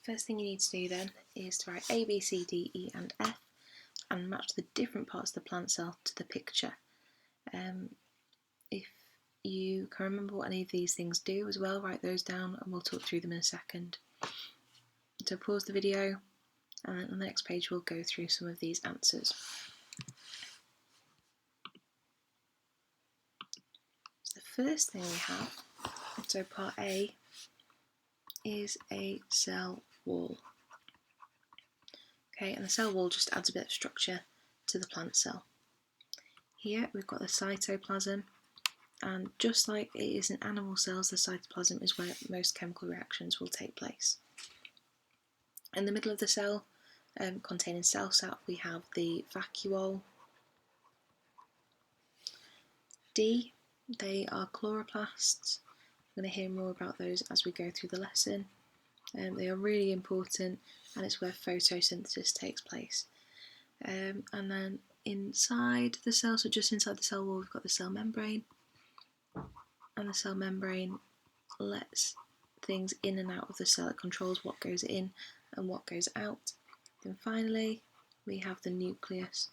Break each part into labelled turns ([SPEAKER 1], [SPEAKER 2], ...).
[SPEAKER 1] First thing you need to do then is to write A, B, C, D, E and F and match the different parts of the plant cell to the picture. If you can remember what any of these things do as well, write those down and we'll talk through them in a second. So pause the video and then on the next page we'll go through some of these answers. So the first thing we have, so part A, is a cell wall. Okay, and the cell wall just adds a bit of structure to the plant cell. Here we've got the cytoplasm, and just like it is in animal cells, the cytoplasm is where most chemical reactions will take place. In the middle of the cell, containing cell sap, we have the vacuole. D, they are chloroplasts. We're going to hear more about those as we go through the lesson. They are really important and it's where photosynthesis takes place. And then inside the cell, so just inside the cell wall, we've got the cell membrane. And the cell membrane lets things in and out of the cell. It controls what goes in and what goes out. Then finally, we have the nucleus,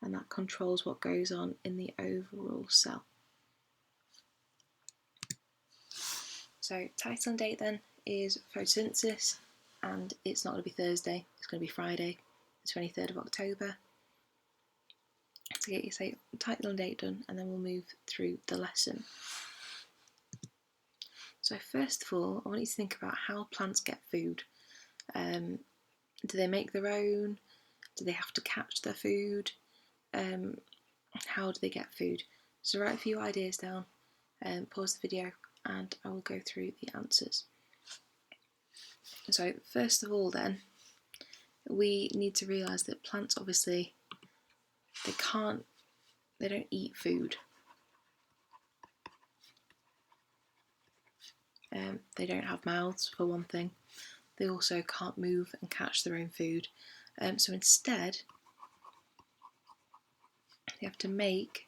[SPEAKER 1] and that controls what goes on in the overall cell. So title and date then is photosynthesis, and it's not going to be Thursday, it's going to be Friday, the 23rd of October. So get your title and date done, and then we'll move through the lesson. So first of all, I want you to think about how plants get food. Do they make their own? Do they have to catch their food? How do they get food? So write a few ideas down, pause the video, and I will go through the answers. So first of all then, we need to realise that plants obviously, they don't eat food. They don't have mouths for one thing. They also can't move and catch their own food. So instead, they have to make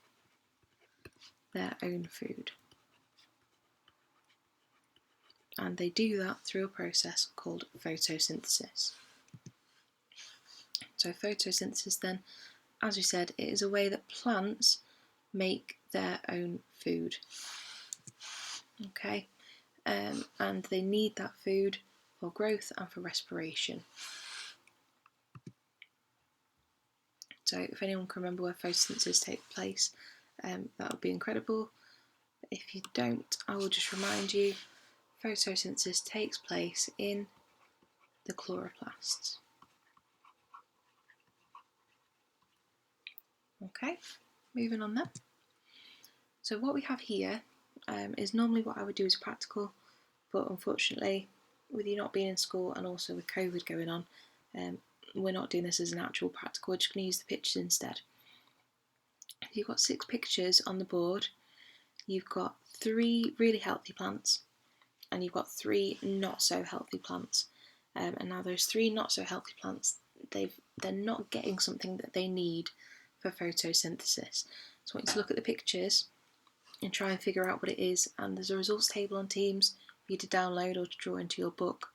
[SPEAKER 1] their own food. And they do that through a process called photosynthesis. So photosynthesis then, as we said, it is a way that plants make their own food. Okay, and they need that food for growth and for respiration. So if anyone can remember where photosynthesis takes place, that would be incredible. If you don't, I will just remind you, photosynthesis takes place in the chloroplasts. Okay, moving on then. So what we have here is normally what I would do as a practical, but unfortunately, with you not being in school and also with COVID going on, we're not doing this as an actual practical, we're just going to use the pictures instead. You've got 6 pictures on the board. You've got 3 really healthy plants, and you've got 3 not so healthy plants. And now those 3 not so healthy plants, they're not getting something that they need for photosynthesis. So I want you to look at the pictures and try and figure out what it is, and there's a results table on Teams for you to download or to draw into your book,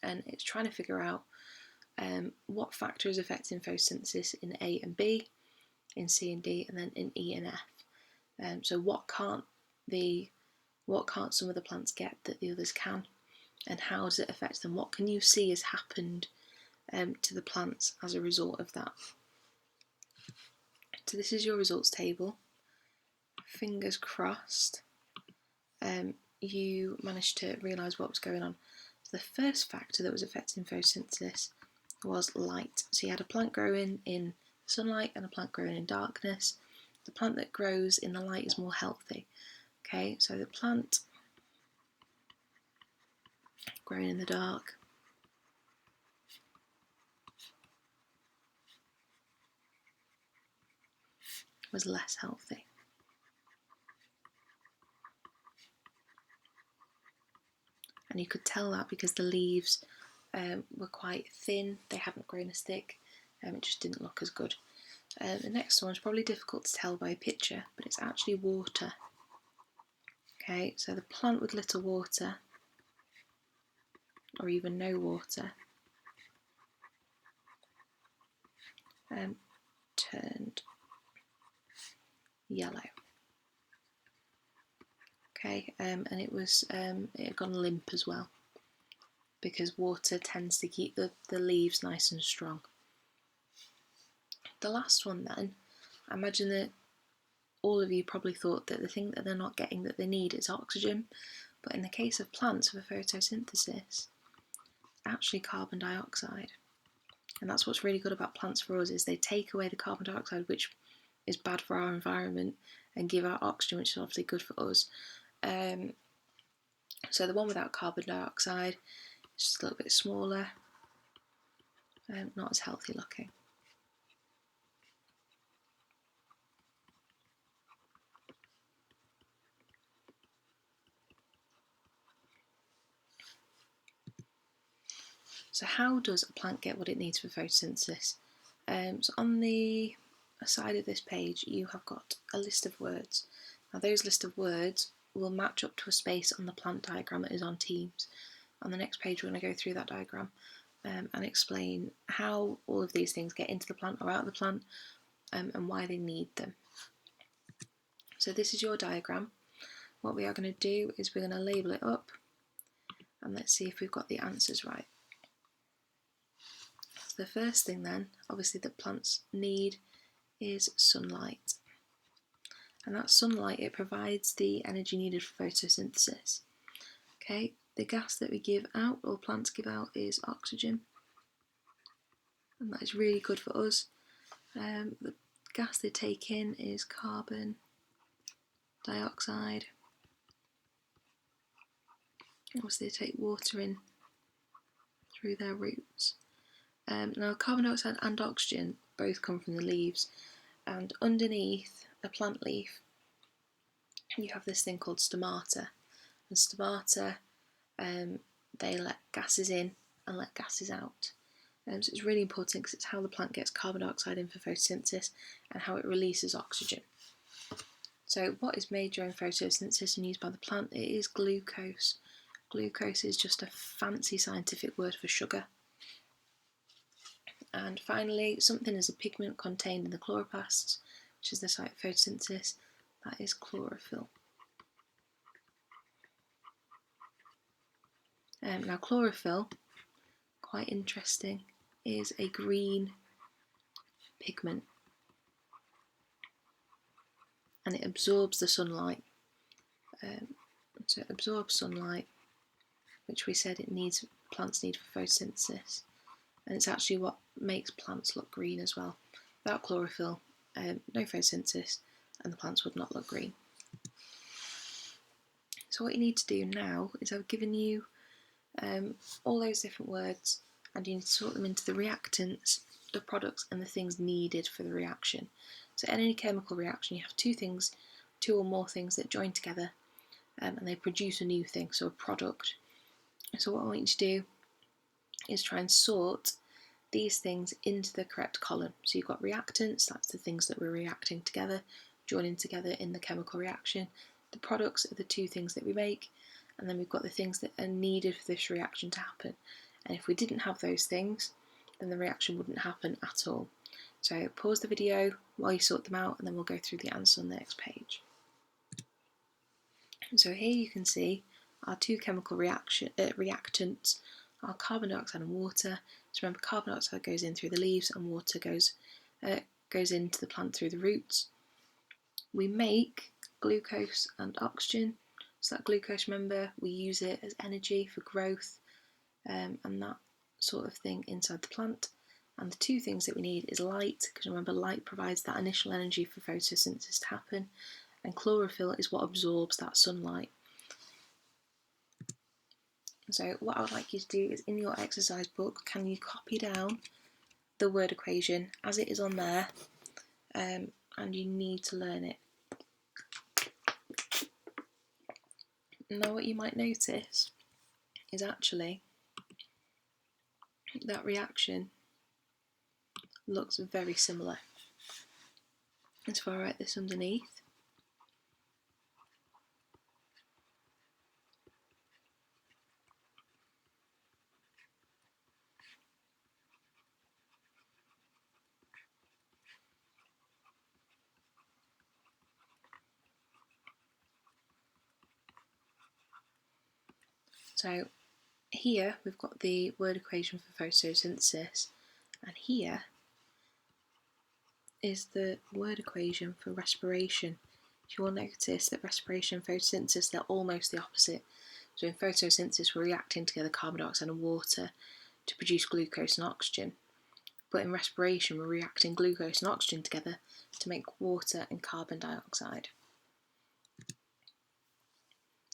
[SPEAKER 1] and it's trying to figure out what factor is affecting photosynthesis in A and B, in C and D, and then in E and F. So what can't some of the plants get that the others can, and how does it affect them? What can you see has happened to the plants as a result of that? So this is your results table. Fingers crossed you managed to realise what was going on. So the first factor that was affecting photosynthesis was light. So you had a plant growing in sunlight and a plant growing in darkness. The plant that grows in the light is more healthy. Okay, so the plant growing in the dark was less healthy. And you could tell that because the leaves were quite thin, they haven't grown as thick, it just didn't look as good. The next one is probably difficult to tell by a picture, but it's actually water. Okay, so the plant with little water or even no water turned yellow. Okay, and it had gone limp as well, because water tends to keep the leaves nice and strong. The last one then, I imagine that all of you probably thought that the thing that they're not getting that they need is oxygen, but in the case of plants for photosynthesis, actually carbon dioxide. And that's what's really good about plants for us, is they take away the carbon dioxide, which is bad for our environment, and give out oxygen, which is obviously good for us. So the one without carbon dioxide is just a little bit smaller, not as healthy looking. So how does a plant get what it needs for photosynthesis? So on the side of this page you have got a list of words. Now those list of words will match up to a space on the plant diagram that is on Teams. On the next page we're going to go through that diagram and explain how all of these things get into the plant or out of the plant and why they need them. So this is your diagram. What we are going to do is we're going to label it up, and let's see if we've got the answers right. So the first thing then, obviously, that plants need is sunlight. And that sunlight, it provides the energy needed for photosynthesis. Okay, the gas that we give out, or plants give out, is oxygen. And that is really good for us. The gas they take in is carbon dioxide. Obviously they take water in through their roots. Now carbon dioxide and oxygen both come from the leaves, and underneath a plant leaf you have this thing called stomata, and stomata they let gases in and let gases out. So it's really important because it's how the plant gets carbon dioxide in for photosynthesis and how it releases oxygen. So what is made during photosynthesis and used by the plant? It is glucose. Glucose is just a fancy scientific word for sugar. And finally, something is a pigment contained in the chloroplasts, which is the site of photosynthesis. That is chlorophyll. Now chlorophyll, quite interesting, is a green pigment, and it absorbs the sunlight. So it absorbs sunlight, which we said plants need for photosynthesis, and it's actually what makes plants look green as well. Without chlorophyll, no photosynthesis, and the plants would not look green. So what you need to do now is I've given you all those different words, and you need to sort them into the reactants, the products, and the things needed for the reaction. So in any chemical reaction you have two or more things that join together and they produce a new thing, so a product. So what I want you to do is try and sort these things into the correct column. So you've got reactants, that's the things that we're reacting together, joining together in the chemical reaction. The products are the two things that we make, and then we've got the things that are needed for this reaction to happen. And if we didn't have those things, then the reaction wouldn't happen at all. So pause the video while you sort them out, and then we'll go through the answer on the next page. So here you can see our two chemical reactants are carbon dioxide and water. So remember, carbon dioxide goes in through the leaves and water goes into the plant through the roots. We make glucose and oxygen. So that glucose, remember, we use it as energy for growth and that sort of thing inside the plant. And the two things that we need is light, because remember, light provides that initial energy for photosynthesis to happen, and chlorophyll is what absorbs that sunlight. So what I would like you to do is, in your exercise book, can you copy down the word equation as it is on there, and you need to learn it. Now what you might notice is actually that reaction looks very similar. And so if I write this underneath, So here we've got the word equation for photosynthesis, and here is the word equation for respiration. You will notice that respiration and photosynthesis, they're almost the opposite. So in photosynthesis, we're reacting together carbon dioxide and water to produce glucose and oxygen. But in respiration, we're reacting glucose and oxygen together to make water and carbon dioxide.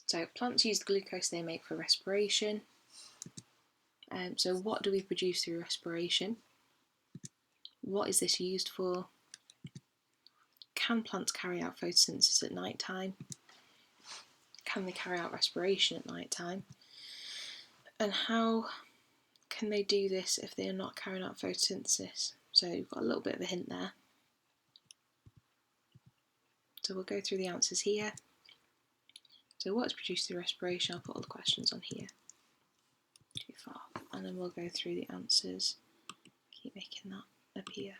[SPEAKER 1] So plants use the glucose they make for respiration. So what do we produce through respiration? What is this used for? Can plants carry out photosynthesis at night time? Can they carry out respiration at night time? And how can they do this if they are not carrying out photosynthesis? So you've got a little bit of a hint there. So we'll go through the answers here. So what is produced through respiration? I'll put all the questions on here. Too far. And then we'll go through the answers. Keep making that appear.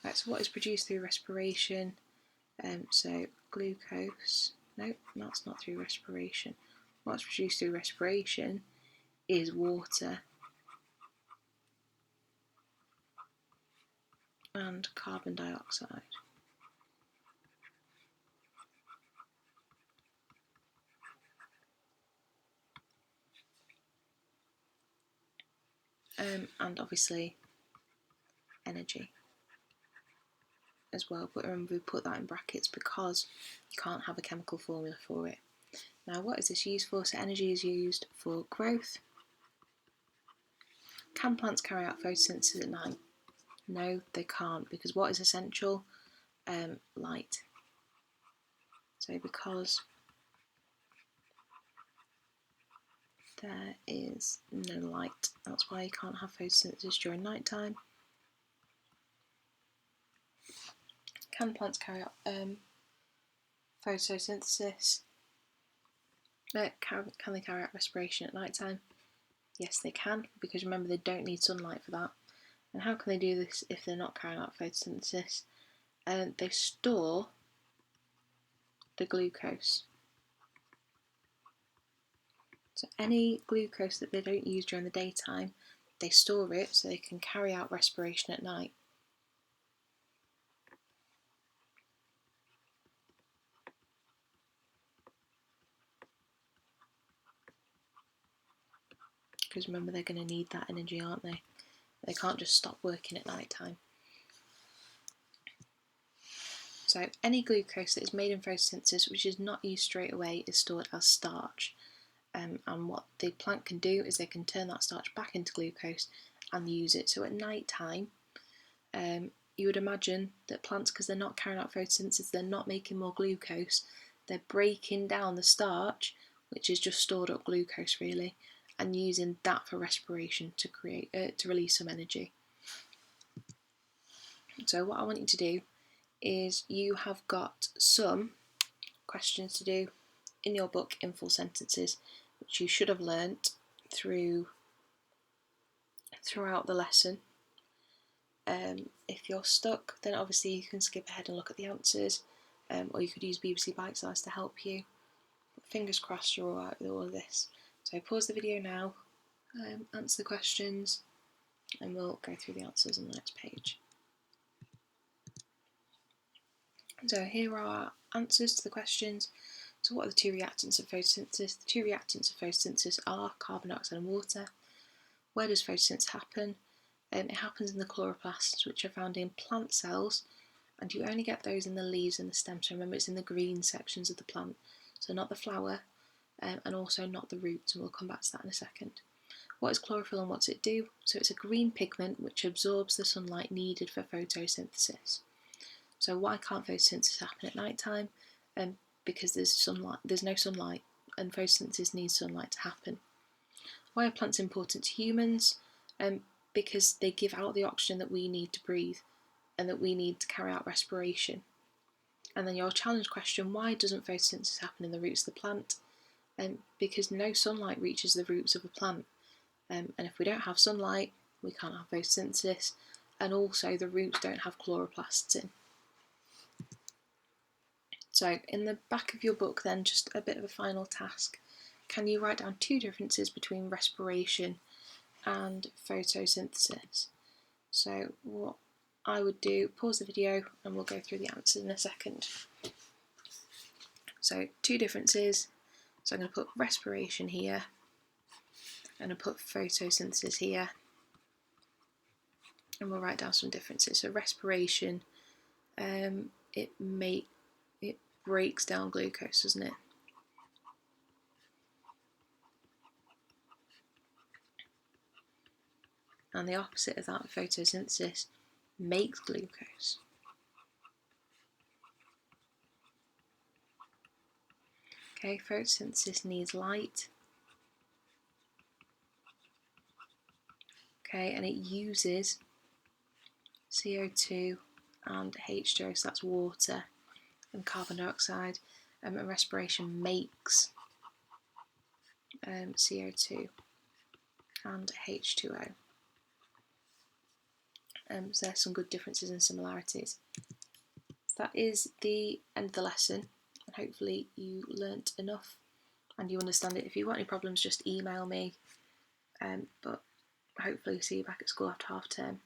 [SPEAKER 1] Right, so what is produced through respiration? So glucose. No, that's not through respiration. What's produced through respiration is water and carbon dioxide. And obviously energy as well, but remember we put that in brackets because you can't have a chemical formula for it. Now what is this used for? So energy is used for growth. Can plants carry out photosynthesis at night? No, they can't, because what is essential? Light. So because there is no light, that's why you can't have photosynthesis during night time. Can plants carry out photosynthesis? Can they carry out respiration at night time? Yes, they can, because remember they don't need sunlight for that. And how can they do this if they're not carrying out photosynthesis? They store the glucose. So any glucose that they don't use during the daytime, they store it so they can carry out respiration at night. Because remember, they're going to need that energy, aren't they? They can't just stop working at night time. So any glucose that is made in photosynthesis which is not used straight away is stored as starch. And what the plant can do is they can turn that starch back into glucose and use it. So at night time, you would imagine that plants, because they're not carrying out photosynthesis, they're not making more glucose, they're breaking down the starch, which is just stored up glucose really, and using that for respiration to create to release some energy. So what I want you to do is you have got some questions to do in your book in full sentences, which you should have learnt throughout the lesson. If you're stuck, then obviously you can skip ahead and look at the answers, or you could use BBC Bite Size to help you. But fingers crossed you're alright with all of this. So pause the video now, answer the questions, and we'll go through the answers on the next page. So here are our answers to the questions. So what are the two reactants of photosynthesis? The two reactants of photosynthesis are carbon dioxide and water. Where does photosynthesis happen? It happens in the chloroplasts, which are found in plant cells, and you only get those in the leaves and the stems. So remember, it's in the green sections of the plant, so not the flower, and also not the roots, and we'll come back to that in a second. What is chlorophyll and what's it do? So it's a green pigment which absorbs the sunlight needed for photosynthesis. So why can't photosynthesis happen at night time? Because there's no sunlight, and photosynthesis needs sunlight to happen. Why are plants important to humans? Because they give out the oxygen that we need to breathe and that we need to carry out respiration. And then your challenge question, why doesn't photosynthesis happen in the roots of the plant? Because no sunlight reaches the roots of a plant. And if we don't have sunlight, we can't have photosynthesis, and also the roots don't have chloroplasts in. So in the back of your book then, just a bit of a final task. can you write down two differences between respiration and photosynthesis? So what I would do, pause the video and we'll go through the answers in a second. So two differences, so I'm going to put respiration here and I'll put photosynthesis here, and we'll write down some differences. So respiration, it breaks down glucose, doesn't it? And the opposite of that, photosynthesis, makes glucose. Okay, photosynthesis needs light. Okay, and it uses CO2 and H2O, so that's water, and carbon dioxide, and respiration makes CO2 and H2O. So there's some good differences and similarities. That is the end of the lesson, and hopefully you learnt enough and you understand it. If you've got any problems, just email me, but hopefully see you back at school after half term.